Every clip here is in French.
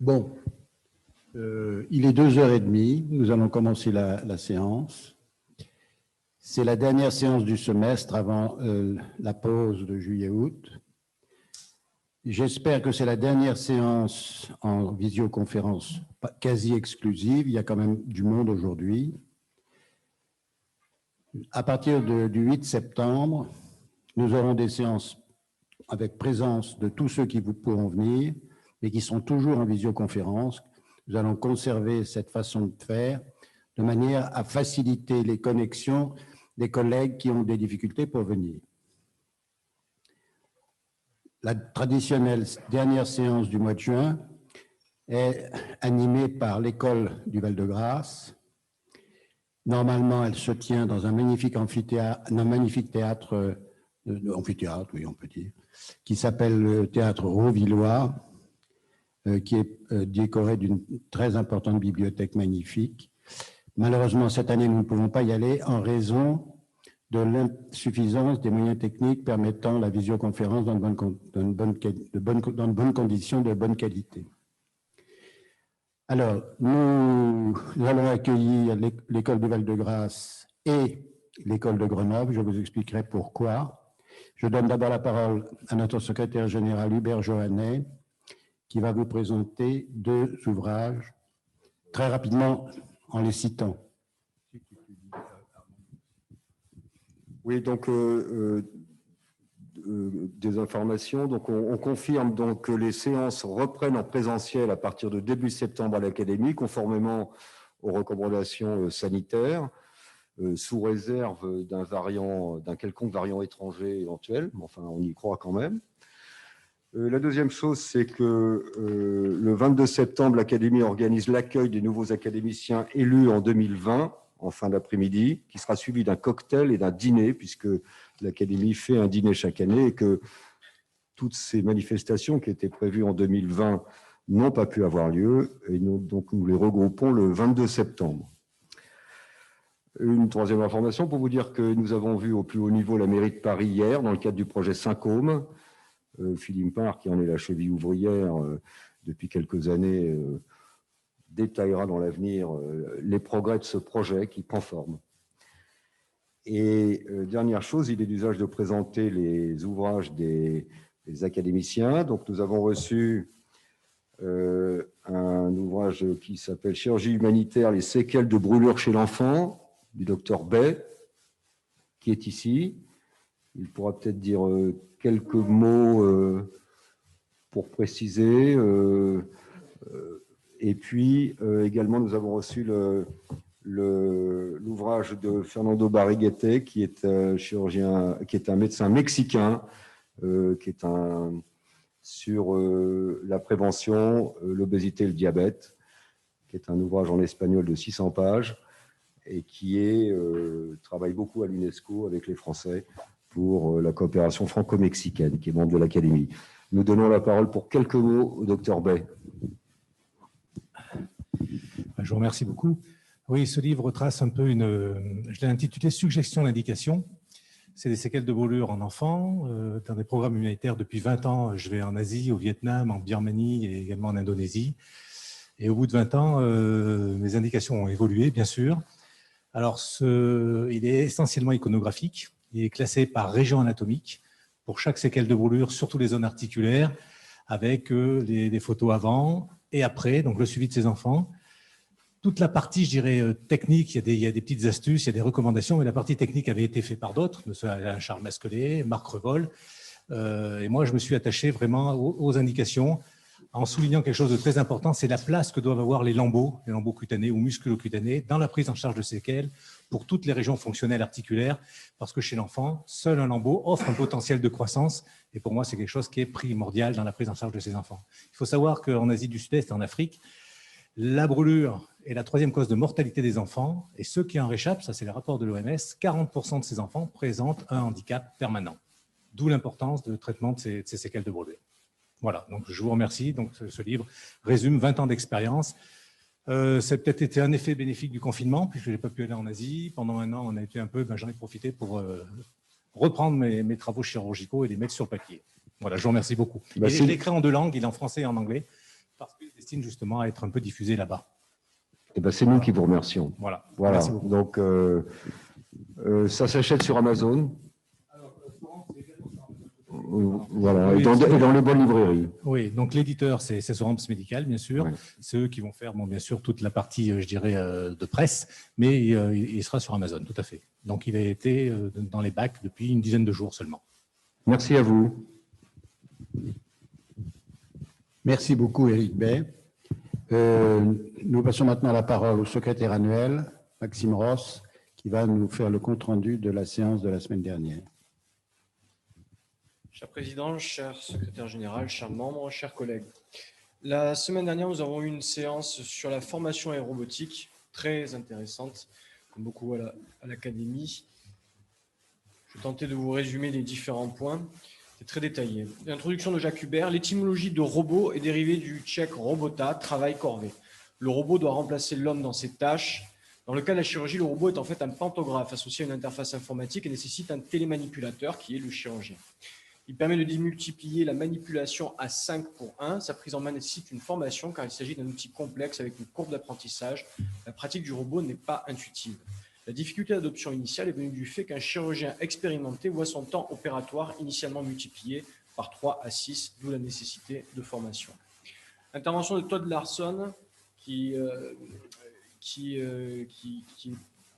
Bon, il est 2h30, nous allons commencer la séance. C'est la dernière séance du semestre avant la pause de juillet-août. J'espère que c'est la dernière séance en visioconférence quasi exclusive. Il y a quand même du monde aujourd'hui. À partir du 8 septembre, nous aurons des séances avec présence de tous ceux qui vous pourront venir, mais qui sont toujours en visioconférence. Nous allons conserver cette façon de faire de manière à faciliter les connexions des collègues qui ont des difficultés pour venir. La traditionnelle dernière séance du mois de juin est animée par l'école du Val-de-Grâce. Normalement, elle se tient dans un magnifique amphithéâtre, oui, on peut dire, qui s'appelle le théâtre Rauvillois, qui est décoré d'une très importante bibliothèque magnifique. Malheureusement, cette année, nous ne pouvons pas y aller en raison de l'insuffisance des moyens techniques permettant la visioconférence dans de bonnes conditions, de bonne qualité. Alors, nous allons accueillir l'école du Val-de-Grâce et l'école de Grenoble. Je vous expliquerai pourquoi. Je donne d'abord la parole à notre secrétaire général Hubert Johannet, qui va vous présenter deux ouvrages, très rapidement en les citant. Oui, donc des informations. Donc on confirme donc que les séances reprennent en présentiel à partir de début septembre à l'Académie, conformément aux recommandations sanitaires, sous réserve d'un quelconque variant étranger éventuel. Enfin, on y croit quand même. La deuxième chose, c'est que le 22 septembre, l'Académie organise l'accueil des nouveaux académiciens élus en 2020, en fin d'après-midi, qui sera suivi d'un cocktail et d'un dîner, puisque l'Académie fait un dîner chaque année et que toutes ces manifestations qui étaient prévues en 2020 n'ont pas pu avoir lieu. Et donc, nous les regroupons le 22 septembre. Une troisième information pour vous dire que nous avons vu au plus haut niveau la mairie de Paris hier, dans le cadre du projet Syncôme. Philippe Parr, qui en est la cheville ouvrière depuis quelques années, détaillera dans l'avenir les progrès de ce projet qui prend forme. Et dernière chose, il est d'usage de présenter les ouvrages des académiciens. Donc nous avons reçu un ouvrage qui s'appelle « Chirurgie humanitaire, les séquelles de brûlure chez l'enfant » du docteur Bay, qui est ici. Il pourra peut-être dire quelques mots pour préciser. Et puis, également, nous avons reçu l'ouvrage de Fernando Barriguete, qui est chirurgien, qui est un médecin mexicain, qui est sur la prévention, l'obésité et le diabète, qui est un ouvrage en espagnol de 600 pages et qui travaille beaucoup à l'UNESCO avec les Français pour la coopération franco-mexicaine, qui est membre de l'Académie. Nous donnons la parole pour quelques mots au docteur Bay. Je vous remercie beaucoup. Oui, ce livre retrace un peu je l'ai intitulé « Suggestions d'indication ». C'est des séquelles de brûlure en enfants. Dans des programmes humanitaires, depuis 20 ans, je vais en Asie, au Vietnam, en Birmanie et également en Indonésie. Et au bout de 20 ans, mes indications ont évolué, bien sûr. Alors, il est essentiellement iconographique. Il est classé par région anatomique pour chaque séquelle de brûlure, surtout les zones articulaires, avec des photos avant et après, donc le suivi de ces enfants. Toute la partie, je dirais, technique, il y a des petites astuces, il y a des recommandations, mais la partie technique avait été faite par d'autres, M. Alain Charles Masquelet, Marc Revol. Et moi, je me suis attaché vraiment aux indications, en soulignant quelque chose de très important, c'est la place que doivent avoir les lambeaux cutanés ou musculo-cutanés dans la prise en charge de séquelles pour toutes les régions fonctionnelles articulaires, parce que chez l'enfant, seul un lambeau offre un potentiel de croissance, et pour moi, c'est quelque chose qui est primordial dans la prise en charge de ces enfants. Il faut savoir qu'en Asie du Sud-Est et en Afrique, la brûlure est la 3e cause de mortalité des enfants, et ceux qui en réchappent, ça c'est le rapport de l'OMS, 40% de ces enfants présentent un handicap permanent, d'où l'importance du traitement de ces séquelles de brûlure. Voilà, donc je vous remercie. Donc, ce livre résume 20 ans d'expérience. Ça a peut-être été un effet bénéfique du confinement, puisque je n'ai pas pu aller en Asie. Pendant un an, on a été un peu, j'en ai profité pour reprendre mes travaux chirurgicaux et les mettre sur papier. Voilà, je vous remercie beaucoup. Il est écrit en 2 langues, il est en français et en anglais, Parce qu'il est destiné justement à être un peu diffusé là-bas. Eh ben, c'est nous qui vous remercions. Voilà. Voilà. Merci beaucoup. Donc, ça s'achète sur Amazon. Voilà, Oui, et dans les bonnes librairies. Oui, donc l'éditeur, c'est Soramps Médical, bien sûr. Ouais. C'est eux qui vont faire, bon, bien sûr, toute la partie, je dirais, de presse, mais il sera sur Amazon, tout à fait. Donc, il a été dans les bacs depuis une dizaine de jours seulement. Merci à vous. Merci beaucoup, Éric Bay. Nous passons maintenant la parole au secrétaire annuel, Maxime Ross, qui va nous faire le compte-rendu de la séance de la semaine dernière. Cher Président, cher Secrétaire Général, chers membres, chers collègues. La semaine dernière, nous avons eu une séance sur la formation aérobotique, très intéressante, comme beaucoup à l'Académie. Je vais tenter de vous résumer les différents points. C'est très détaillé. L'introduction de Jacques Hubert. L'étymologie de robot est dérivée du tchèque robota, travail corvée. Le robot doit remplacer l'homme dans ses tâches. Dans le cas de la chirurgie, le robot est en fait un pantographe associé à une interface informatique et nécessite un télémanipulateur qui est le chirurgien. Il permet de démultiplier la manipulation à 5 pour 1. Sa prise en main nécessite une formation car il s'agit d'un outil complexe avec une courbe d'apprentissage. La pratique du robot n'est pas intuitive. La difficulté d'adoption initiale est venue du fait qu'un chirurgien expérimenté voit son temps opératoire initialement multiplié par 3 à 6, d'où la nécessité de formation. Intervention de Todd Larson, qui est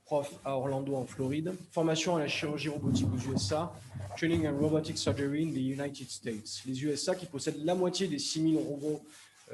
prof à Orlando en Floride. Formation à la chirurgie robotique aux USA. Training and Robotic Surgery in the United States. Les USA, qui possèdent la moitié des 6000 robots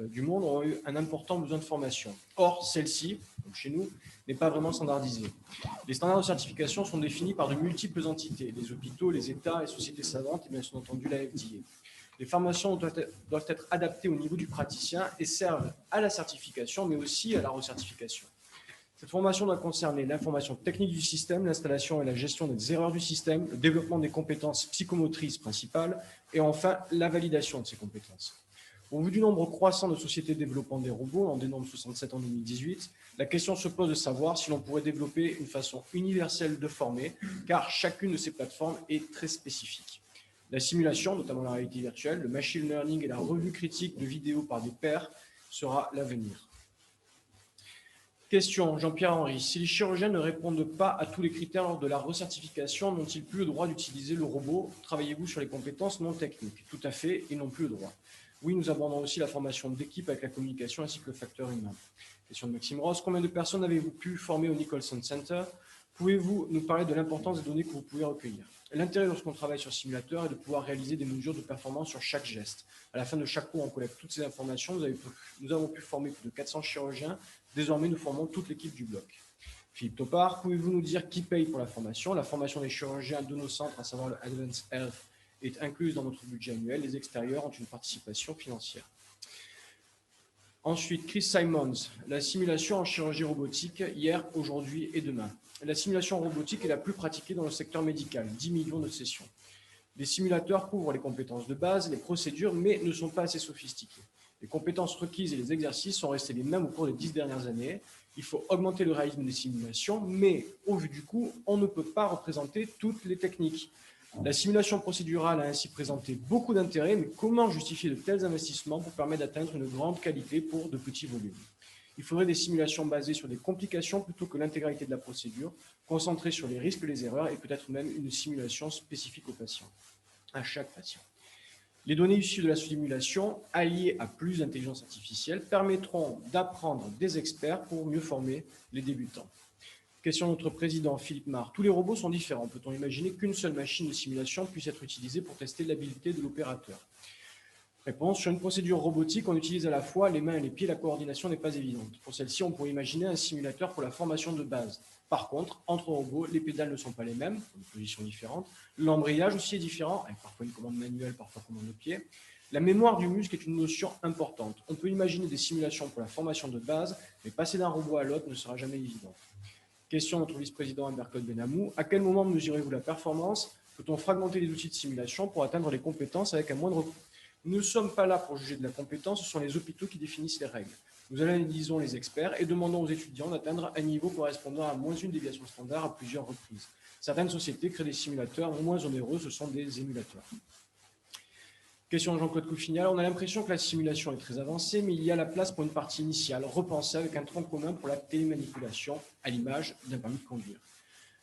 du monde, ont eu un important besoin de formation. Or, celle-ci, chez nous, n'est pas vraiment standardisée. Les standards de certification sont définis par de multiples entités, les hôpitaux, les États, les sociétés savantes et bien entendu la FDA. Les formations doivent être adaptées au niveau du praticien et servent à la certification, mais aussi à la recertification. Cette formation doit concerner l'information technique du système, l'installation et la gestion des erreurs du système, le développement des compétences psychomotrices principales et enfin la validation de ces compétences. Au vu du nombre croissant de sociétés développant des robots, on dénombre 67 en 2018, la question se pose de savoir si l'on pourrait développer une façon universelle de former, car chacune de ces plateformes est très spécifique. La simulation, notamment la réalité virtuelle, le machine learning et la revue critique de vidéos par des pairs sera l'avenir. Question, Jean-Pierre Henry. Si les chirurgiens ne répondent pas à tous les critères lors de la recertification, n'ont-ils plus le droit d'utiliser le robot? Travaillez-vous sur les compétences non techniques? Tout à fait, ils n'ont plus le droit. Oui, nous abordons aussi la formation d'équipe avec la communication ainsi que le facteur humain. Question de Maxime Ross. Combien de personnes avez-vous pu former au Nicholson Center? Pouvez-vous nous parler de l'importance des données que vous pouvez recueillir? L'intérêt lorsqu'on travaille sur simulateur est de pouvoir réaliser des mesures de performance sur chaque geste. À la fin de chaque cours, on collecte toutes ces informations. Nous avons pu former plus de 400 chirurgiens. Désormais, nous formons toute l'équipe du bloc. Philippe Topard, pouvez-vous nous dire qui paye pour la formation? La formation des chirurgiens de nos centres, à savoir le Advanced Health, est incluse dans notre budget annuel. Les extérieurs ont une participation financière. Ensuite, Chris Simons, la simulation en chirurgie robotique, hier, aujourd'hui et demain. La simulation robotique est la plus pratiquée dans le secteur médical, 10 millions de sessions. Les simulateurs couvrent les compétences de base, les procédures, mais ne sont pas assez sophistiqués. Les compétences requises et les exercices sont restés les mêmes au cours des 10 dernières années. Il faut augmenter le réalisme des simulations, mais au vu du coût, on ne peut pas représenter toutes les techniques. La simulation procédurale a ainsi présenté beaucoup d'intérêt, mais comment justifier de tels investissements pour permettre d'atteindre une grande qualité pour de petits volumes? Il faudrait des simulations basées sur des complications plutôt que l'intégralité de la procédure, concentrées sur les risques et les erreurs et peut-être même une simulation spécifique au patient, à chaque patient. Les données issues de la simulation, alliées à plus d'intelligence artificielle, permettront d'apprendre des experts pour mieux former les débutants. Question de notre président Philippe Marr. Tous les robots sont différents. Peut-on imaginer qu'une seule machine de simulation puisse être utilisée pour tester l'habileté de l'opérateur? Réponse. Sur une procédure robotique, on utilise à la fois les mains et les pieds. La coordination n'est pas évidente. Pour celle-ci, on pourrait imaginer un simulateur pour la formation de base. Par contre, entre robots, les pédales ne sont pas les mêmes, une position différente. L'embrayage aussi est différent, avec parfois une commande manuelle, parfois une commande de pied. La mémoire du muscle est une notion importante. On peut imaginer des simulations pour la formation de base, mais passer d'un robot à l'autre ne sera jamais évident. Question de notre vice-président Ambercode Benamou. À quel moment mesurez-vous la performance? Peut-on fragmenter les outils de simulation pour atteindre les compétences avec un moindre coût? Nous ne sommes pas là pour juger de la compétence, ce sont les hôpitaux qui définissent les règles. Nous analysons les experts et demandons aux étudiants d'atteindre un niveau correspondant à moins une déviation standard à plusieurs reprises. Certaines sociétés créent des simulateurs moins onéreux, ce sont des émulateurs. Question de Jean-Claude Couffignal. On a l'impression que la simulation est très avancée, mais il y a la place pour une partie initiale, repensée avec un tronc commun pour la télémanipulation, à l'image d'un permis de conduire.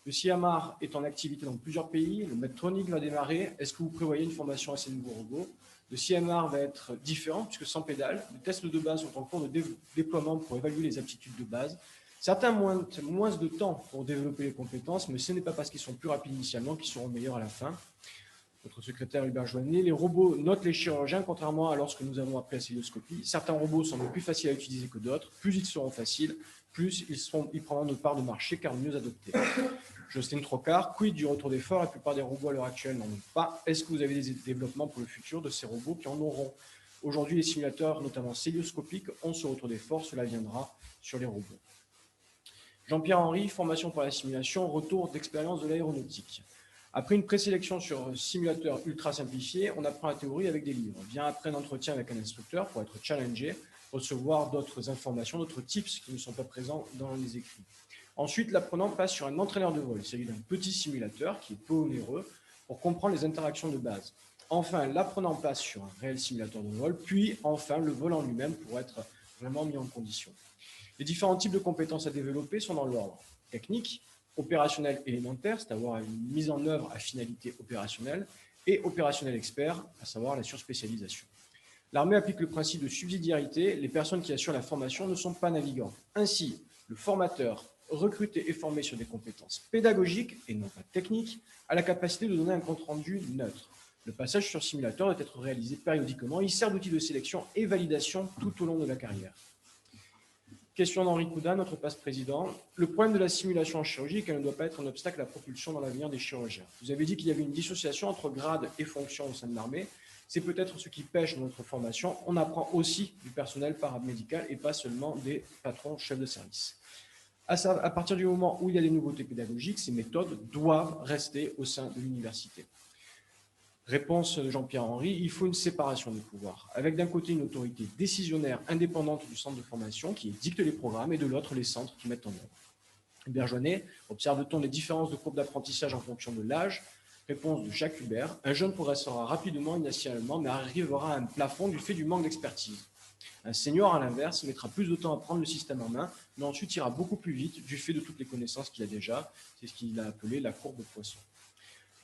Le CIAMAR est en activité dans plusieurs pays. Le Medtronic va démarrer. Est-ce que vous prévoyez une formation à ces nouveaux robots? Le CIAMAR va être différent puisque sans pédale. Les tests de base sont en cours de déploiement pour évaluer les aptitudes de base. Certains moins de temps pour développer les compétences, mais ce n'est pas parce qu'ils sont plus rapides initialement qu'ils seront meilleurs à la fin. Notre secrétaire Hubert Joannet, les robots notent les chirurgiens, contrairement à lorsque nous avons appris la célioscopie. Certains robots semblent plus faciles à utiliser que d'autres. Plus ils seront faciles, plus ils prendront de part de marché car mieux adoptés. Jocelyne Trocard, quid du retour d'effort? La plupart des robots à l'heure actuelle n'en ont pas. Est-ce que vous avez des développements pour le futur de ces robots qui en auront? Aujourd'hui, les simulateurs, notamment célioscopiques, ont ce retour d'effort. Cela viendra sur les robots. Jean-Pierre Henry, formation pour la simulation, retour d'expérience de l'aéronautique. Après une présélection sur simulateur ultra simplifié, on apprend la théorie avec des livres. Vient après un entretien avec un instructeur pour être challengé, recevoir d'autres informations, d'autres tips qui ne sont pas présents dans les écrits. Ensuite, l'apprenant passe sur un entraîneur de vol. Il s'agit d'un petit simulateur qui est peu onéreux pour comprendre les interactions de base. Enfin, l'apprenant passe sur un réel simulateur de vol, puis enfin le vol en lui-même pour être vraiment mis en condition. Les différents types de compétences à développer sont dans l'ordre technique, opérationnel élémentaire, c'est-à-dire une mise en œuvre à finalité opérationnelle, et opérationnel expert, à savoir la surspécialisation. L'armée applique le principe de subsidiarité. Les personnes qui assurent la formation ne sont pas navigants. Ainsi, le formateur, recruté et formé sur des compétences pédagogiques et non pas techniques, a la capacité de donner un compte-rendu neutre. Le passage sur simulateur doit être réalisé périodiquement. Il sert d'outil de sélection et validation tout au long de la carrière. Question d'Henri Couda, notre passe-président. Le problème de la simulation en chirurgie est qu'elle ne doit pas être un obstacle à la propulsion dans l'avenir des chirurgiens. Vous avez dit qu'il y avait une dissociation entre grade et fonction au sein de l'armée. C'est peut-être ce qui pêche dans notre formation. On apprend aussi du personnel paramédical et pas seulement des patrons chefs de service. À partir du moment où il y a des nouveautés pédagogiques, ces méthodes doivent rester au sein de l'université. Réponse de Jean-Pierre Henry, il faut une séparation des pouvoirs, avec d'un côté une autorité décisionnaire indépendante du centre de formation qui dicte les programmes et de l'autre les centres qui mettent en œuvre. Hubert Joannet, observe-t-on les différences de courbe d'apprentissage en fonction de l'âge? Réponse de Jacques Hubert, un jeune progressera rapidement initialement mais arrivera à un plafond du fait du manque d'expertise. Un senior, à l'inverse, mettra plus de temps à prendre le système en main, mais ensuite ira beaucoup plus vite du fait de toutes les connaissances qu'il a déjà. C'est ce qu'il a appelé la courbe de Poisson.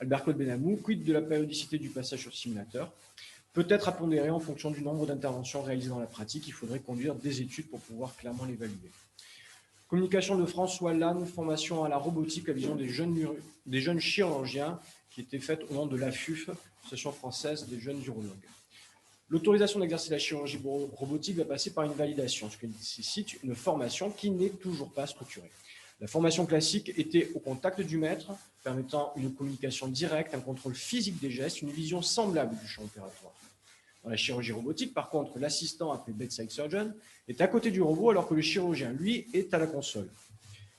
Albert-Claude Benamou, quid de la périodicité du passage sur simulateur? Peut-être à pondérer en fonction du nombre d'interventions réalisées dans la pratique. Il faudrait conduire des études pour pouvoir clairement l'évaluer. Communication de François Lannes, formation à la robotique, la vision des jeunes chirurgiens qui était faite au nom de l'AFUF, Association française des jeunes urologues. L'autorisation d'exercer la chirurgie robotique va passer par une validation, ce qui nécessite une formation qui n'est toujours pas structurée. La formation classique était au contact du maître, permettant une communication directe, un contrôle physique des gestes, une vision semblable du champ opératoire. Dans la chirurgie robotique, par contre, l'assistant, appelé bedside surgeon, est à côté du robot alors que le chirurgien, lui, est à la console.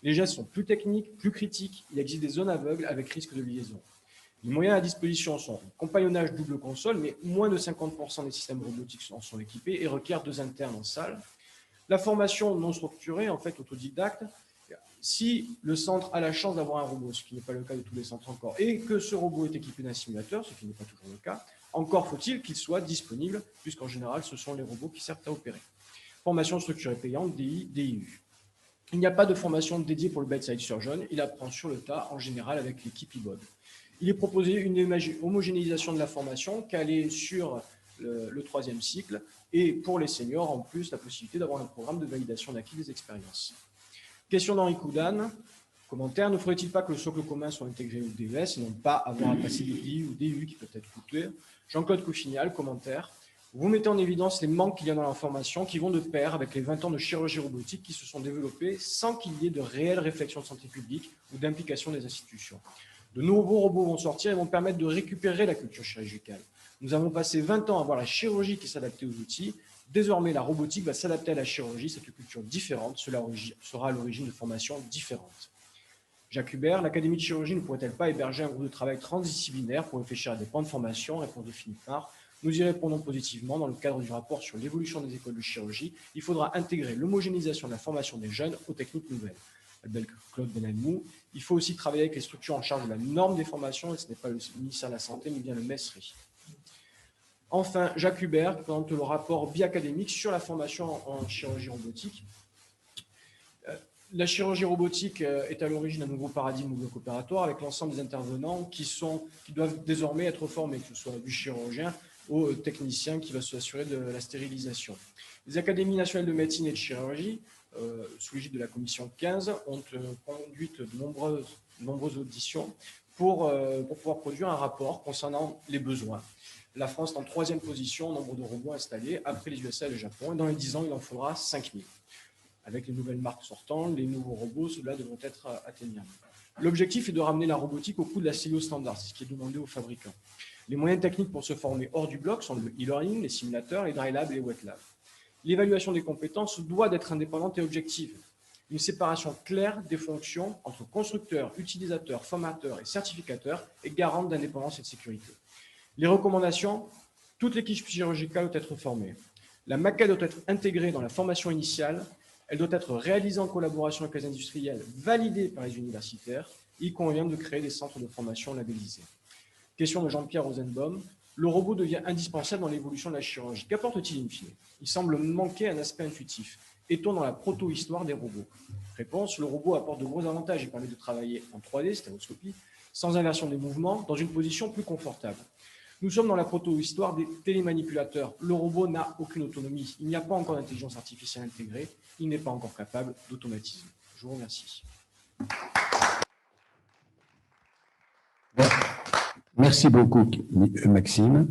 Les gestes sont plus techniques, plus critiques, il existe des zones aveugles avec risque de liaison. Les moyens à disposition sont un compagnonnage double console, mais moins de 50% des systèmes robotiques en sont équipés et requièrent 2 internes en salle. La formation non structurée, en fait autodidacte, si le centre a la chance d'avoir un robot, ce qui n'est pas le cas de tous les centres encore, et que ce robot est équipé d'un simulateur, ce qui n'est pas toujours le cas, encore faut-il qu'il soit disponible, puisqu'en général, ce sont les robots qui servent à opérer. Formation structurée payante, DI, DIU. Il n'y a pas de formation dédiée pour le bedside surgeon, il apprend sur le tas, en général avec l'équipe IBOD. Il est proposé une homogénéisation de la formation, calée sur le 3e cycle, et pour les seniors, en plus, la possibilité d'avoir un programme de validation d'acquis des expériences. Question d'Henri Coudane. Commentaire, ne faudrait-il pas que le socle commun soit intégré au DES et non pas avoir à passer des DI ou DU qui peuvent être coûteux? Jean-Claude Couffignal, commentaire. Vous mettez en évidence les manques qu'il y a dans la formation qui vont de pair avec les 20 ans de chirurgie robotique qui se sont développés sans qu'il y ait de réelle réflexion de santé publique ou d'implication des institutions. De nouveaux robots vont sortir et vont permettre de récupérer la culture chirurgicale. Nous avons passé 20 ans à voir la chirurgie qui s'adaptait aux outils. Désormais, la robotique va s'adapter à la chirurgie, cette culture différente. Cela sera à l'origine de formations différentes. Jacques Hubert, l'Académie de chirurgie ne pourrait-elle pas héberger un groupe de travail transdisciplinaire pour réfléchir à des plans de formation? Réponse de Philippe Mar. Nous y répondons positivement dans le cadre du rapport sur l'évolution des écoles de chirurgie. Il faudra intégrer l'homogénéisation de la formation des jeunes aux techniques nouvelles. Albert-Claude Benamou, il faut aussi travailler avec les structures en charge de la norme des formations, et ce n'est pas le ministère de la Santé, mais bien le MESRI. Enfin, Jacques Hubert présente le rapport biacadémique sur la formation en chirurgie robotique. La chirurgie robotique est à l'origine d'un nouveau paradigme au bloc opératoire avec l'ensemble des intervenants qui doivent désormais être formés, que ce soit du chirurgien au technicien qui va s'assurer de la stérilisation. Les académies nationales de médecine et de chirurgie, sous l'égide de la commission 15, ont conduit de nombreuses auditions pour pouvoir produire un rapport concernant les besoins. La France est en 3e position en nombre de robots installés après les USA et le Japon. Et dans les 10 ans, il en faudra 5000. Avec les nouvelles marques sortantes, les nouveaux robots, ceux-là devront être atteignables. L'objectif est de ramener la robotique au coût de la CIO standard, c'est ce qui est demandé aux fabricants. Les moyens techniques pour se former hors du bloc sont le e-learning, les simulateurs, les dry labs et les wet labs. L'évaluation des compétences doit être indépendante et objective. Une séparation claire des fonctions entre constructeurs, utilisateurs, formateurs et certificateurs est garante d'indépendance et de sécurité. Les recommandations, toute l'équipe chirurgicale doit être formée. La maquette doit être intégrée dans la formation initiale. Elle doit être réalisée en collaboration avec les industriels, validée par les universitaires. Il convient de créer des centres de formation labellisés. Question de Jean-Pierre Rosenbaum. Le robot devient indispensable dans l'évolution de la chirurgie. Qu'apporte-t-il in fine? Il semble manquer un aspect intuitif. Est-on dans la proto-histoire des robots? Réponse, le robot apporte de gros avantages. Il permet de travailler en 3D, stéréoscopie, sans inversion des mouvements, dans une position plus confortable. Nous sommes dans la proto-histoire des télémanipulateurs. Le robot n'a aucune autonomie. Il n'y a pas encore d'intelligence artificielle intégrée. Il n'est pas encore capable d'automatiser. Je vous remercie. Merci beaucoup, Maxime.